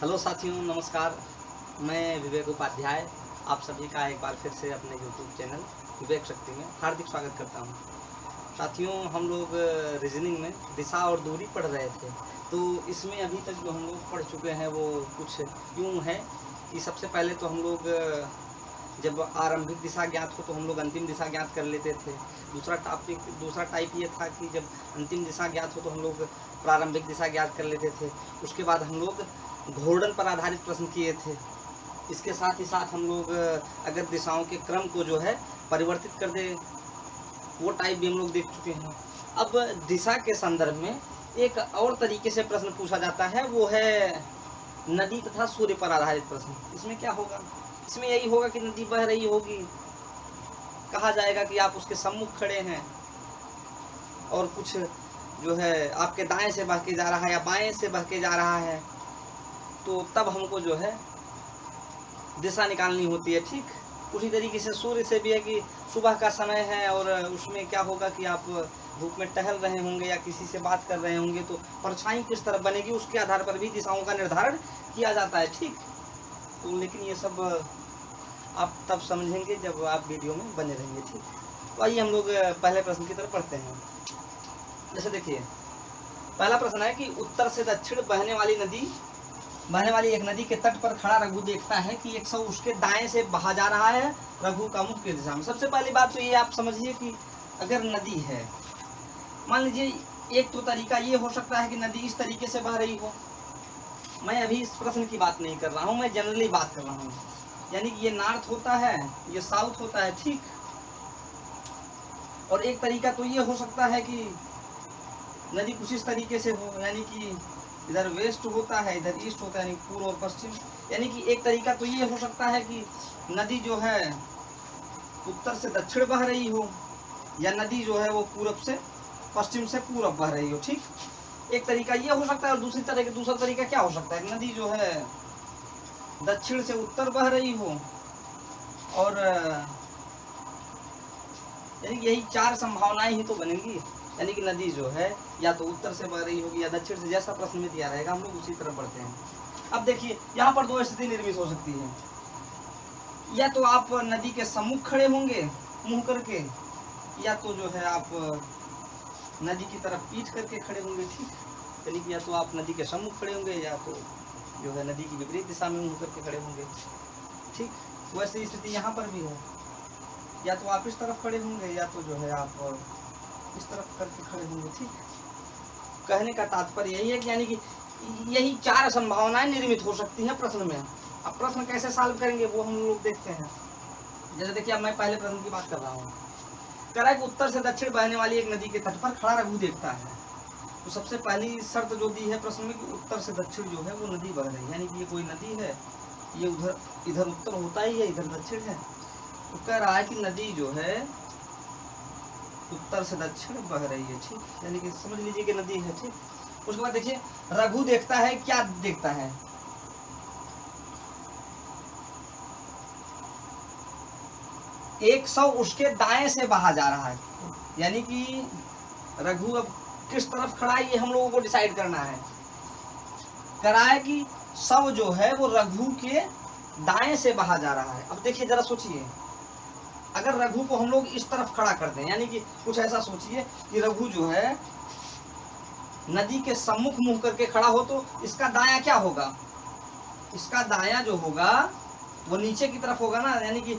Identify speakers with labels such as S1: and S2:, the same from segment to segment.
S1: Hello साथियों, नमस्कार। मैं विवेक उपाध्याय आप सभी का एक बार फिर से अपने यूट्यूब चैनल विवेक शक्ति में हार्दिक स्वागत करता हूं। साथियों, हम लोग रीजनिंग में दिशा और दूरी पढ़ रहे थे, तो इसमें अभी तक जो हम लोग पढ़ चुके हैं वो कुछ यूँ है कि सबसे पहले तो हम लोग जब आरंभिक दिशा ज्ञात हो तो हम लोग अंतिम दिशा ज्ञात कर लेते थे। दूसरा टाइप ये था कि जब अंतिम दिशा ज्ञात हो तो हम लोग प्रारंभिक दिशा ज्ञात कर लेते थे। उसके बाद हम लोग घूर्णन पर आधारित प्रश्न किए थे। इसके साथ ही साथ हम लोग अगर दिशाओं के क्रम को जो है परिवर्तित कर दे, वो टाइप भी हम लोग देख चुके हैं। अब दिशा के संदर्भ में एक और तरीके से प्रश्न पूछा जाता है, वो है नदी तथा सूर्य पर आधारित प्रश्न। इसमें क्या होगा? इसमें यही होगा कि नदी बह रही होगी, कहा जाएगा कि आप उसके सम्मुख खड़े हैं और कुछ जो है आपके दाएं से बह के जा रहा है या बाएं से बह के जा रहा है, तो तब हमको जो है दिशा निकालनी होती है। ठीक उसी तरीके से सूर्य से भी है कि सुबह का समय है और उसमें क्या होगा कि आप धूप में टहल रहे होंगे या किसी से बात कर रहे होंगे, तो परछाई किस तरफ बनेगी उसके आधार पर भी दिशाओं का निर्धारण किया जाता है। ठीक, तो लेकिन ये सब आप तब समझेंगे जब आप वीडियो में बने रहेंगे। ठीक, तो आइए हम लोग पहले प्रश्न की तरफ पढ़ते हैं। जैसे देखिए, पहला प्रश्न है कि उत्तर से दक्षिण बहने वाली एक नदी के तट पर खड़ा रघु देखता है कि एक शव उसके दाएं से बहा जा रहा है रघु का मुख किस दिशा में। सबसे पहली बात तो ये आप समझिए कि अगर नदी है, मान लीजिए एक तो तरीका ये हो सकता है कि नदी इस तरीके से बह रही हो। मैं अभी इस प्रश्न की बात नहीं कर रहा हूँ, मैं जनरली बात कर रहा हूँ। यानी कि ये नॉर्थ होता है, ये साउथ होता है। ठीक, और एक तरीका तो ये हो सकता है कि नदी कुछ इस तरीके से हो, यानी कि इधर वेस्ट होता है, इधर ईस्ट होता है, यानी पूर्व और पश्चिम। यानी कि एक तरीका तो ये हो सकता है कि नदी जो है उत्तर से दक्षिण बह रही हो, या नदी जो है वो पूरब से पश्चिम से पूरब बह रही हो। ठीक, एक तरीका ये हो सकता है। और दूसरा तरीका क्या हो सकता है? नदी जो है दक्षिण से उत्तर बह रही हो, और यानी कि यही चार संभावनाएं ही तो बनेंगी। यानी कि नदी जो है या तो उत्तर से बह रही होगी या दक्षिण से, जैसा प्रश्न में दिया रहेगा हम लोग उसी तरफ बढ़ते हैं। अब देखिए, यहाँ पर दो स्थिति निर्मित हो सकती है। या तो आप नदी के सम्मुख खड़े होंगे मुंह करके, या तो जो है आप नदी की तरफ पीठ करके खड़े होंगे। ठीक, यानी कि या तो आप नदी के सम्मुख खड़े होंगे या तो जो है नदी की विपरीत दिशा में मुंह करके खड़े होंगे। ठीक, वैसे स्थिति यहाँ पर भी है। या तो आप इस तरफ खड़े होंगे या तो जो है आप इस तरफ करके खड़े होंगे। ठीक, कहने का तात्पर्य यही है कि यानी कि यही चार संभावनाएं निर्मित हो सकती हैं प्रश्न में। अब प्रश्न कैसे सॉल्व करेंगे वो हम लोग देखते हैं। जैसे देखिए, अब मैं पहले प्रश्न की बात कर रहा हूँ। कह रहा है कि उत्तर से दक्षिण बहने वाली एक नदी के तट पर खड़ा रघु देखता है। तो सबसे पहली शर्त जो दी है प्रश्न में कि उत्तर से दक्षिण जो है वो नदी बह रही है, यानी कि ये कोई नदी है, ये इधर उत्तर होता ही है, इधर दक्षिण है। तो कह रहा है कि नदी जो है उत्तर से दक्षिण बह रही है। ठीक, यानी कि समझ लीजिए कि नदी है। ठीक, उसके बाद देखिए, रघु देखता है, क्या देखता है? एक शव उसके दाएं से बहा जा रहा है। यानी कि रघु अब किस तरफ खड़ा है ये हम लोगों को डिसाइड करना है। करा है कि शव जो है वो रघु के दाएं से बहा जा रहा है। अब देखिए, जरा सोचिए, अगर रघु को हम लोग इस तरफ खड़ा कर दें, यानी कि कुछ ऐसा सोचिए कि रघु जो है नदी के सम्मुख मुंह करके खड़ा हो, तो इसका दायां क्या होगा? इसका दायां जो होगा वो नीचे की तरफ होगा ना। यानी कि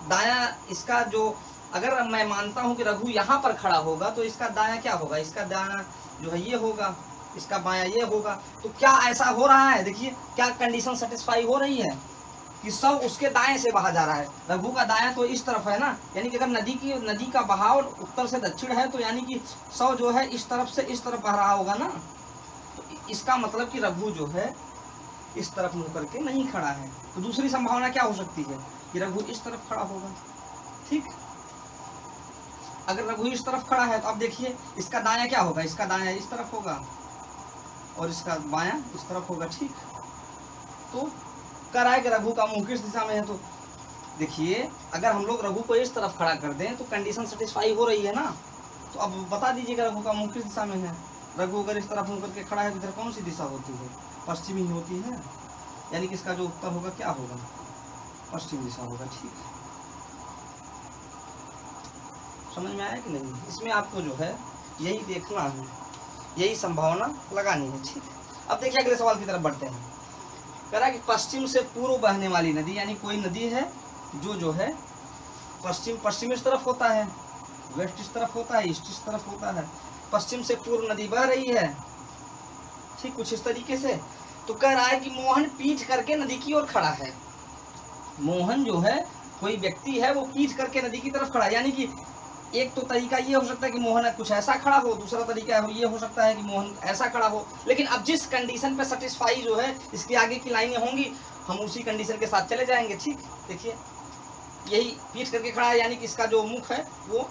S1: दायां इसका जो, अगर मैं मानता हूं कि रघु यहाँ पर खड़ा होगा तो इसका दायां क्या होगा? इसका दायां जो है ये होगा, इसका बायां ये होगा। तो क्या ऐसा हो रहा है? देखिए, क्या कंडीशन सेटिस्फाई हो रही है कि शव उसके दाएं से बहा जा रहा है। रघु का दायां तो इस तरफ है ना, यानी कि अगर नदी का बहाव उत्तर से दक्षिण है तो यानी कि शव जो है इस तरफ से इस तरफ बह रहा होगा ना। तो इसका मतलब कि रघु जो है इस तरफ मुंह करके नहीं खड़ा है। तो दूसरी संभावना क्या हो सकती है कि रघु इस तरफ खड़ा होगा। ठीक, अगर रघु इस तरफ खड़ा है तो अब देखिए, इसका दायां क्या होगा? इसका दायां इस तरफ होगा और इसका बायां इस तरफ होगा। ठीक, तो कह रहा है कि रघु का मुंह किस दिशा में है। तो देखिए, अगर हम लोग रघु को इस तरफ खड़ा कर दें तो कंडीशन सेटिस्फाई हो रही है ना। तो अब बता दीजिएगा रघु का मुंह किस दिशा में है। रघु अगर इस तरफ मुंह करके खड़ा है तो इधर कौन सी दिशा होती है? पश्चिमी होती है। यानी कि इसका जो उत्तर होगा क्या होगा, पश्चिम दिशा होगा। ठीक, समझ में आया कि नहीं? इसमें आपको जो है यही देखना है, यही संभावना लगानी है। ठीक, अब देखिए अगले सवाल की तरफ बढ़ते हैं। कह रहा है कि पश्चिम से पूर्व बहने वाली नदी, यानी कोई नदी है जो है पश्चिम इस तरफ होता है, वेस्ट इस तरफ होता है, ईस्ट इस तरफ होता है, पश्चिम से पूर्व नदी बह रही है। ठीक, कुछ इस तरीके से। तो कह रहा है कि मोहन पीठ करके नदी की ओर खड़ा है। मोहन जो है, कोई व्यक्ति है, वो पीठ करके नदी की तरफ खड़ा है। यानी कि एक तो तरीका ये हो सकता है कि मोहन कुछ ऐसा खड़ा हो, दूसरा तरीका ये हो सकता है कि मोहन ऐसा खड़ा हो। लेकिन अब जिस कंडीशन पे सेटिस्फाई जो है इसके आगे की लाइनें होंगी, हम उसी कंडीशन के साथ चले जाएंगे। ठीक, देखिए यही पीठ करके खड़ा है, यानी कि इसका जो मुख है वो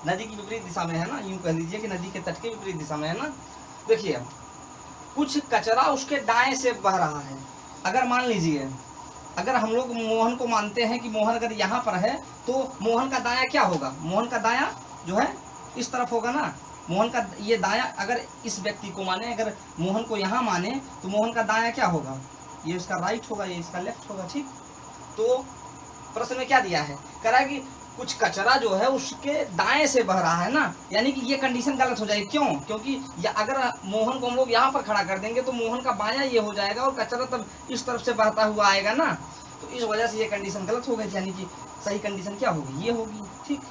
S1: नदी की विपरीत दिशा में है ना, यूं कह लीजिए कि नदी के तट के विपरीत दिशा में है ना। देखिए कुछ कचरा उसके दाएं से बह रहा है। अगर मान लीजिए, अगर हम लोग मोहन को मानते हैं कि मोहन अगर यहाँ पर है तो मोहन का दायां क्या होगा, मोहन का दायां जो है इस तरफ होगा ना। मोहन का ये दायां, अगर इस व्यक्ति को माने, अगर मोहन को यहाँ माने तो मोहन का दायां क्या होगा, ये इसका राइट होगा, ये इसका लेफ्ट होगा। ठीक, तो प्रश्न में क्या दिया है, कह रहा है कि कुछ कचरा जो है उसके दाएं से बह रहा है ना, यानी कि ये कंडीशन गलत हो जाएगी। क्यों? क्योंकि अगर मोहन को हम लोग यहाँ पर खड़ा कर देंगे तो मोहन का बायां ये हो जाएगा और कचरा तब इस तरफ से बहता हुआ आएगा ना, तो इस वजह से ये कंडीशन गलत हो गई। यानी कि सही कंडीशन क्या होगी, ये होगी। ठीक,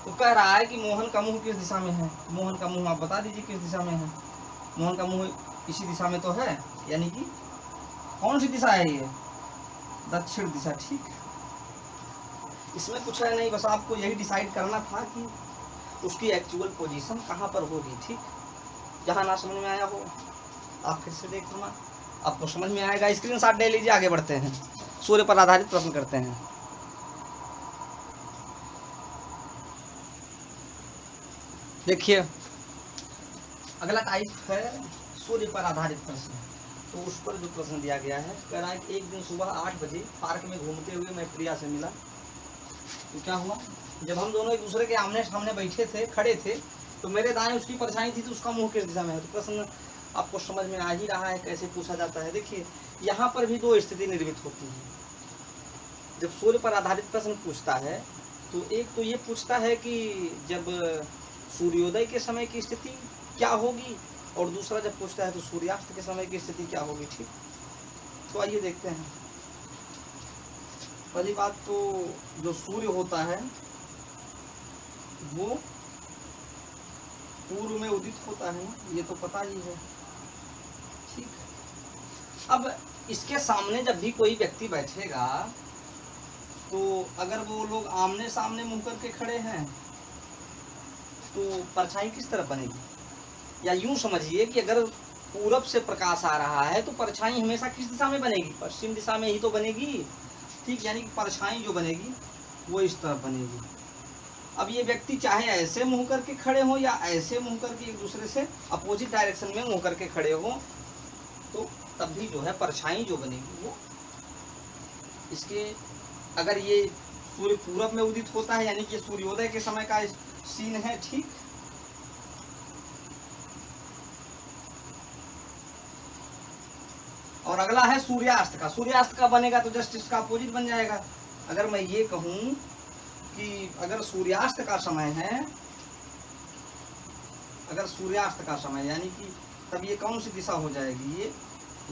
S1: तो कह रहा है कि मोहन का मुंह किस दिशा में है। मोहन का मुंह आप बता दीजिए किस दिशा में है। मोहन का मुंह इसी दिशा में तो है, यानी कि कौन सी दिशा है ये, दक्षिण दिशा। ठीक, इसमें कुछ है नहीं, बस आपको यही डिसाइड करना था कि उसकी एक्चुअल पोजीशन कहाँ पर होगी। ठीक, जहाँ ना समझ में आया हो आप फिर से देखना, आपको समझ में आएगा। स्क्रीनशॉट ले लीजिए, आगे बढ़ते हैं। सूर्य पर आधारित प्रश्न करते हैं। देखिए अगला टाइप है सूर्य पर आधारित प्रश्न। तो उस पर जो प्रश्न दिया गया है, कह रहा है कि एक दिन सुबह 8 बजे पार्क में घूमते हुए मैं प्रिया से मिला। तो क्या हुआ, जब हम दोनों एक दूसरे के आमने सामने बैठे थे, खड़े थे, तो मेरे दाएं उसकी परछाई थी, तो उसका मुंह किस दिशा में है। तो प्रश्न आपको समझ में आ ही रहा है कैसे पूछा जाता है। देखिए यहाँ पर भी दो स्थिति निर्मित होती है जब सूर्य पर आधारित प्रश्न पूछता है। तो एक तो ये पूछता है कि जब सूर्योदय के समय की स्थिति क्या होगी, और दूसरा जब पूछता है तो सूर्यास्त के समय की स्थिति क्या होगी। ठीक, तो आइए देखते हैं। पहली बात तो जो सूर्य होता है वो पूर्व में उदित होता है, ये तो पता ही है। ठीक, अब इसके सामने जब भी कोई व्यक्ति बैठेगा तो अगर वो लोग आमने सामने मुंह करके खड़े हैं तो परछाई किस तरफ बनेगी, या यूं समझिए कि अगर पूरब से प्रकाश आ रहा है तो परछाई हमेशा किस दिशा में बनेगी, पश्चिम दिशा में ही तो बनेगी। ठीक, यानी कि परछाई जो बनेगी वो इस तरफ बनेगी। अब ये व्यक्ति चाहे ऐसे मुंह करके खड़े हो या ऐसे मुंह करके एक दूसरे से अपोजिट डायरेक्शन में मुंह करके खड़े हो, तो तब भी जो है परछाई जो बनेगी वो इसके, अगर ये सूर्य पूरब में उदित होता है यानी कि सूर्योदय के समय का सीन है। ठीक, और अगला है सूर्यास्त का। सूर्यास्त का बनेगा तो जस्ट इसका अपोजिट बन जाएगा। अगर मैं ये कहूं कि अगर सूर्यास्त का समय है, अगर सूर्यास्त का समय यानी कि तब ये कौन सी दिशा हो जाएगी, ये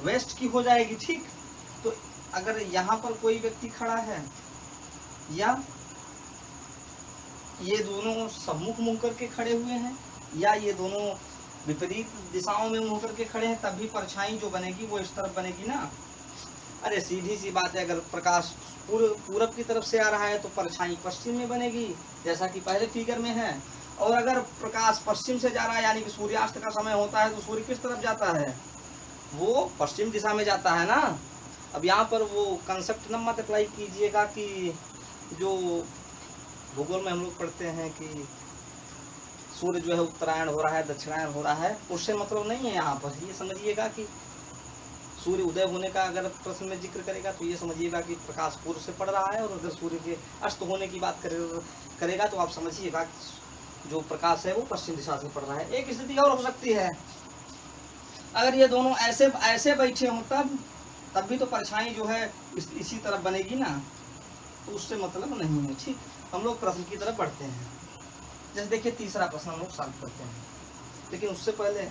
S1: वेस्ट की हो जाएगी। ठीक, तो अगर यहाँ पर कोई व्यक्ति खड़ा है या ये दोनों सम्मुख मुंह करके खड़े हुए हैं या ये दोनों विपरीत दिशाओं में मुंह करके खड़े हैं, तब भी परछाई जो बनेगी वो इस तरफ बनेगी ना। अरे सीधी सी बात है, अगर प्रकाश पूरब की तरफ से आ रहा है तो परछाई पश्चिम में बनेगी, जैसा कि पहले फिगर में है। और अगर प्रकाश पश्चिम से जा रहा है यानी कि सूर्यास्त का समय होता है तो सूर्य किस तरफ जाता है, वो पश्चिम दिशा में जाता है ना। अब यहाँ पर वो कंसेप्ट न मत अप्लाई कीजिएगा कि जो भूगोल में हम लोग पढ़ते हैं कि सूर्य जो है उत्तरायण हो रहा है, दक्षिणायन हो रहा है, उससे मतलब नहीं है। यहाँ पर ये समझिएगा कि सूर्य उदय होने का अगर प्रश्न में जिक्र करेगा तो ये समझिएगा कि प्रकाश पूर्व से पड़ रहा है, और अगर सूर्य के अस्त होने की बात करेगा तो आप समझिएगा कि जो प्रकाश है वो पश्चिम दिशा से पड़ रहा है। एक स्थिति और हो सकती है, अगर ये दोनों ऐसे ऐसे बैठे हों तब, तब भी तो परछाई जो है इसी तरफ बनेगी ना, तो उससे मतलब नहीं है। ठीक, हम लोग प्रश्न की तरफ बढ़ते हैं। जैसे देखिए तीसरा प्रश्न हम लोग सॉल्व करते हैं, लेकिन उससे पहले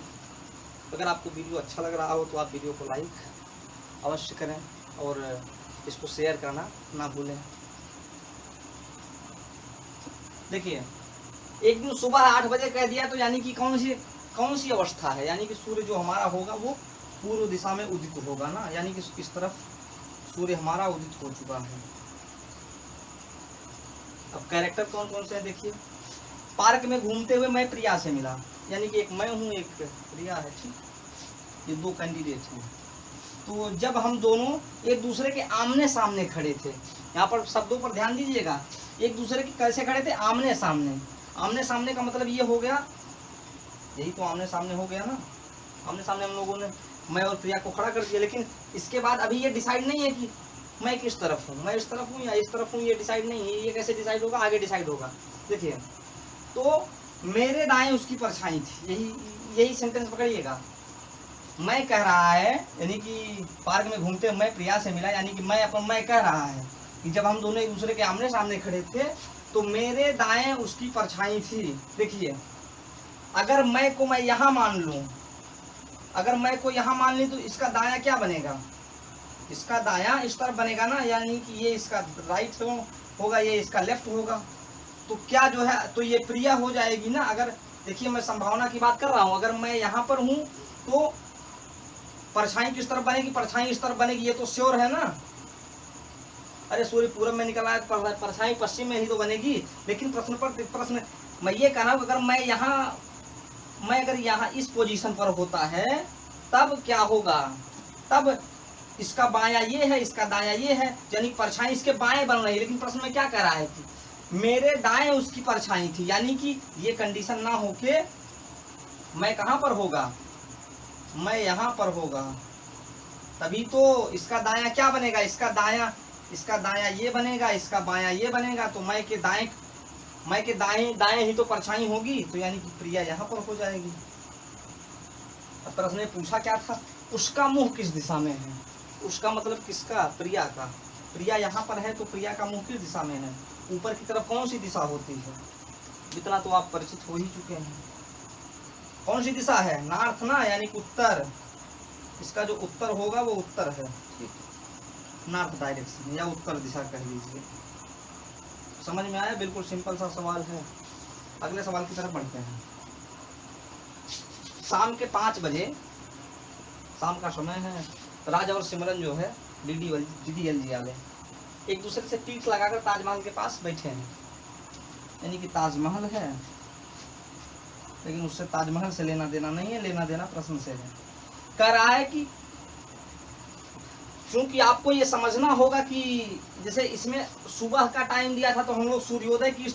S1: अगर आपको वीडियो अच्छा लग रहा हो तो आप वीडियो को लाइक अवश्य करें और इसको शेयर करना ना भूलें। देखिए एक दिन सुबह 8 बजे कह दिया तो यानी कि कौन सी अवस्था है, यानी कि सूर्य जो हमारा होगा वो पूर्व दिशा में उदित होगा ना, यानी कि इस तरफ सूर्य हमारा उदित हो चुका है। अब कैरेक्टर कौन कौन से हैं देखिए। पार्क में घूमते हुए मैं प्रिया से मिला, यानी कि एक मैं हूँ एक प्रिया है। ठीक, ये दो कैंडिडेट हैं। तो जब हम दोनों एक दूसरे के आमने सामने खड़े थे, यहाँ पर शब्दों पर ध्यान दीजिएगा, एक दूसरे के कैसे खड़े थे, आमने सामने। आमने सामने का मतलब ये हो गया, यही तो आमने सामने हो गया ना। आमने सामने हम लोगों ने मैं और प्रिया को खड़ा कर दिया, लेकिन इसके बाद अभी ये डिसाइड नहीं है कि मैं किस तरफ हूँ, मैं इस तरफ हूँ या इस तरफ हूँ, ये डिसाइड नहीं है। ये कैसे डिसाइड होगा, आगे डिसाइड होगा। देखिए तो मेरे दाएं उसकी परछाई थी, यही सेंटेंस पकड़िएगा। मैं कह रहा है, यानी कि पार्क में घूमते मैं प्रिया से मिला, यानी कि मैं कह रहा है कि जब हम दोनों एक दूसरे के आमने सामने खड़े थे तो मेरे दाएं उसकी परछाई थी। देखिए अगर मैं को मैं यहाँ मान लूँ, अगर मैं को यहाँ मान ली तो इसका दायां क्या बनेगा, इसका दायां इस तरफ बनेगा ना, यानी कि ये इसका राइट होगा, ये इसका लेफ्ट होगा। तो क्या जो है, तो ये प्रिया हो जाएगी ना। अगर देखिए मैं संभावना की बात कर रहा हूँ, अगर मैं यहाँ पर हूँ तो परछाई किस तरफ बनेगी, परछाई इस तरफ बनेगी, ये तो श्योर है ना। अरे सूर्य पूरब में निकला है, परछाई पश्चिम में ही तो बनेगी। लेकिन प्रश्न मैं ये कह रहा हूँ, अगर मैं अगर यहाँ इस पोजीशन पर होता है तब क्या होगा, तब इसका बायां ये है, इसका दायां ये है, यानी परछाई इसके बाएं बन रही है। लेकिन प्रश्न में क्या कह रहा है कि मेरे दाएं उसकी परछाई थी, यानी कि ये कंडीशन ना होके मैं कहाँ पर होगा, मैं यहाँ पर होगा, तभी तो इसका दायां क्या बनेगा, इसका दायां ये बनेगा, इसका बायां ये बनेगा। तो मैं के दाएं ही तो परछाई होगी, तो यानी कि प्रिया यहाँ पर हो जाएगी। अब प्रश्न ने पूछा क्या था, उसका मुंह किस दिशा में है। उसका मतलब किसका, प्रिया का। प्रिया यहाँ पर है तो प्रिया का मुंह किस दिशा में है, ऊपर की तरफ कौन सी दिशा होती है, इतना तो आप परिचित हो ही चुके हैं। कौन सी दिशा है, नॉर्थ ना, यानी कि उत्तर। इसका जो उत्तर होगा वो उत्तर है, नॉर्थ डायरेक्शन या उत्तर दिशा कह लीजिए। समझ में आया, बिल्कुल सिंपल सा सवाल है। अगले सवाल की तरफ बढ़ते हैं। शाम के 5 बजे, शाम का समय है, राज और सिमरन जो है DDLG वाले एक दूसरे से पीठ लगाकर ताजमहल के पास बैठे हैं। यानी कि ताजमहल है, लेकिन उससे ताजमहल से लेना देना नहीं है, लेना देना प्रश्न से है। कह रहा है कि क्योंकि आपको ये समझना होगा कि जैसे इसमें सुबह का टाइम दिया था तो हम लोग सूर्योदय की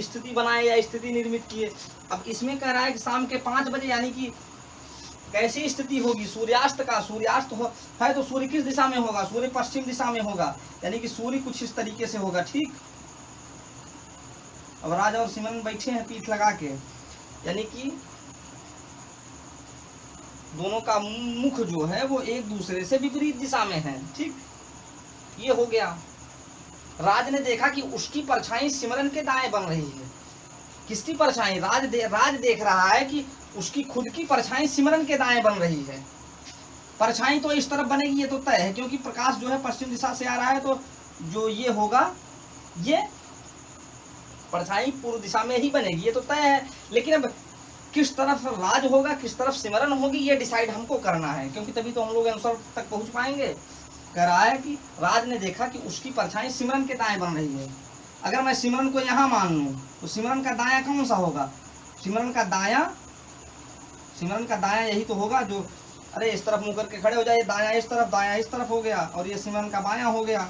S1: स्थिति बनाए या स्थिति निर्मित किए। अब इसमें कह रहा है कि शाम के 5 बजे, यानी कि कैसी स्थिति होगी, सूर्यास्त का। सूर्यास्त है तो सूर्य किस दिशा में होगा, सूर्य पश्चिम दिशा में होगा, यानी कि सूर्य कुछ इस तरीके से होगा। ठीक, अब राजा और सिमरन बैठे हैं पीठ लगा के, यानी कि दोनों का मुख जो है वो एक दूसरे से विपरीत दिशा में है। ठीक, ये हो गया। राज ने देखा कि उसकी परछाई सिमरन के दाएं बन रही है। किसकी परछाई, राज देख रहा है कि उसकी खुद की परछाई सिमरन के दाएं बन रही है। परछाई तो इस तरफ बनेगी, ये तो तय है, क्योंकि प्रकाश जो है पश्चिम दिशा से आ रहा है, तो जो ये होगा ये परछाई पूर्व दिशा में ही बनेगी, ये तो तय है। लेकिन अब किस तरफ राज होगा, किस तरफ सिमरन होगी, ये डिसाइड हमको करना है, क्योंकि तभी तो हम लोग आंसर तक पहुंच पाएंगे। कह रहा है कि राज ने देखा कि उसकी परछाई सिमरन के दाएं बन रही है। अगर मैं सिमरन को यहाँ मान लूँ तो सिमरन का दायां कौन सा होगा, सिमरन का दायां यही तो होगा जो, अरे इस तरफ मुंह करके खड़े हो जाए, दायां इस तरफ हो गया, और ये सिमरन का बायां हो गया।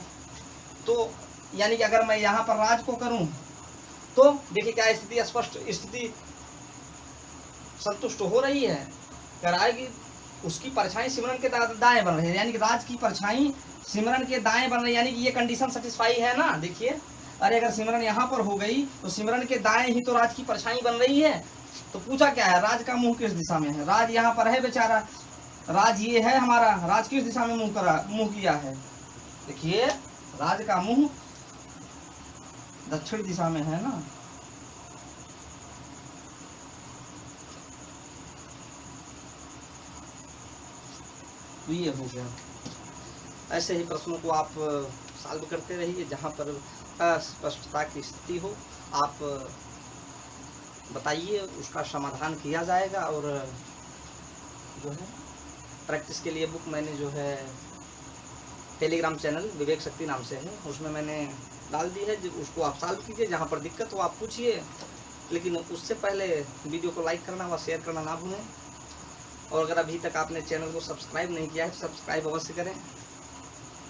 S1: तो यानी कि अगर मैं यहाँ पर राज को करूँ तो देखिए क्या स्थिति, स्पष्ट स्थिति संतुष्ट हो रही है। कह रहा है कि उसकी परछाई सिमरन के दाएं बन रही है, यानी कि राज की परछाई सिमरन के दाएं बन रही है, यानी कि ये कंडीशन सेटिस्फाई है ना। देखिए, अरे अगर सिमरन यहाँ पर हो गई तो सिमरन के दाएं ही तो राज की परछाई बन रही है। तो पूछा क्या है, राज का मुंह किस दिशा में है, राज यहाँ पर है बेचारा, राज ये है हमारा, राज किस दिशा में मुंह किया है? देखिए राज का मुंह दक्षिण दिशा में है ना। तो ये हो गया। ऐसे ही प्रश्नों को आप सॉल्व करते रहिए, जहाँ पर अस्पष्टता की स्थिति हो आप बताइए, उसका समाधान किया जाएगा। और जो है प्रैक्टिस के लिए बुक मैंने जो है टेलीग्राम चैनल विवेक शक्ति नाम से है, उसमें मैंने डाल दी है, उसको आप सॉल्व कीजिए। जहाँ पर दिक्कत हो आप पूछिए, लेकिन उससे पहले वीडियो को लाइक करना व शेयर करना ना भूलें। और अगर अभी तक आपने चैनल को सब्सक्राइब नहीं किया है तो सब्सक्राइब अवश्य करें।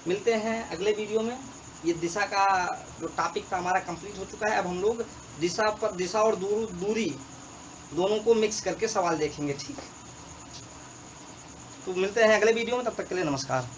S1: मिलते हैं अगले वीडियो में। ये दिशा का जो टॉपिक था हमारा कंप्लीट हो चुका है। अब हम लोग दिशा और दूरी दोनों को मिक्स करके सवाल देखेंगे, ठीक। तो मिलते हैं अगले वीडियो में, तब तक के लिए नमस्कार।